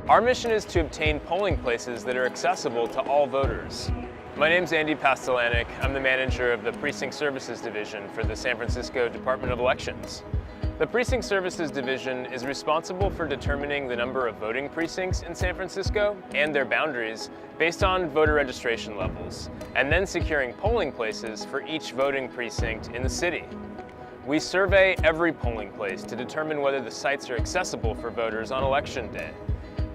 Our mission is to obtain polling places that are accessible to all voters. My name's Andy Pastelanek. I'm the manager of the Precinct Services Division for the San Francisco Department of Elections. The Precinct Services Division is responsible for determining the number of voting precincts in San Francisco and their boundaries based on voter registration levels, and then securing polling places for each voting precinct in the city. We survey every polling place to determine whether the sites are accessible for voters on election day.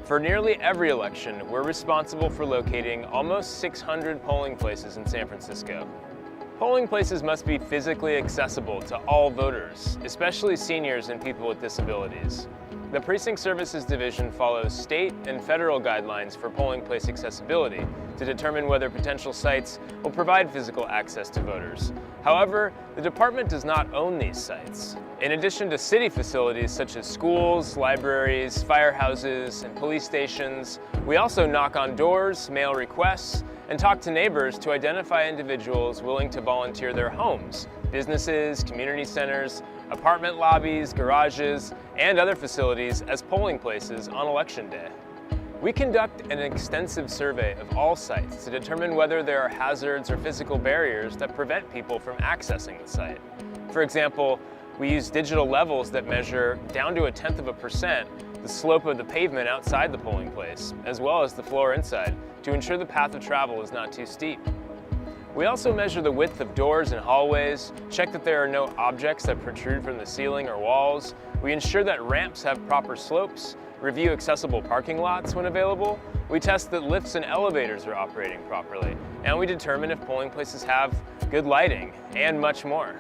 For nearly every election, we're responsible for locating almost 600 polling places in San Francisco. Polling places must be physically accessible to all voters, especially seniors and people with disabilities. The Precinct Services Division follows state and federal guidelines for polling place accessibility to determine whether potential sites will provide physical access to voters. However, the department does not own these sites. In addition to city facilities such as schools, libraries, firehouses, and police stations, we also knock on doors, mail requests, and talk to neighbors to identify individuals willing to volunteer their homes, businesses, community centers, apartment lobbies, garages, and other facilities as polling places on election day. We conduct an extensive survey of all sites to determine whether there are hazards or physical barriers that prevent people from accessing the site. For example, we use digital levels that measure down to 0.1% the slope of the pavement outside the polling place, as well as the floor inside, to ensure the path of travel is not too steep. We also measure the width of doors and hallways, check that there are no objects that protrude from the ceiling or walls. We ensure that ramps have proper slopes, review accessible parking lots when available. We test that lifts and elevators are operating properly, and we determine if polling places have good lighting, and much more.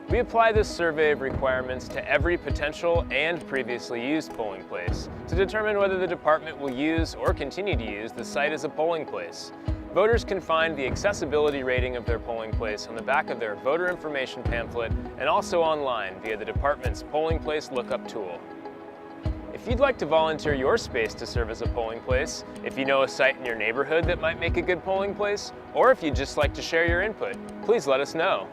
We apply this survey of requirements to every potential and previously used polling place to determine whether the department will use or continue to use the site as a polling place. Voters can find the accessibility rating of their polling place on the back of their voter information pamphlet and also online via the department's polling place lookup tool. If you'd like to volunteer your space to serve as a polling place, if you know a site in your neighborhood that might make a good polling place, or if you'd just like to share your input, please let us know.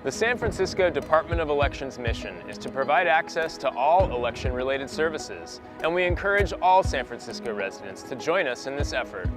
The San Francisco Department of Elections' mission is to provide access to all election-related services, and we encourage all San Francisco residents to join us in this effort.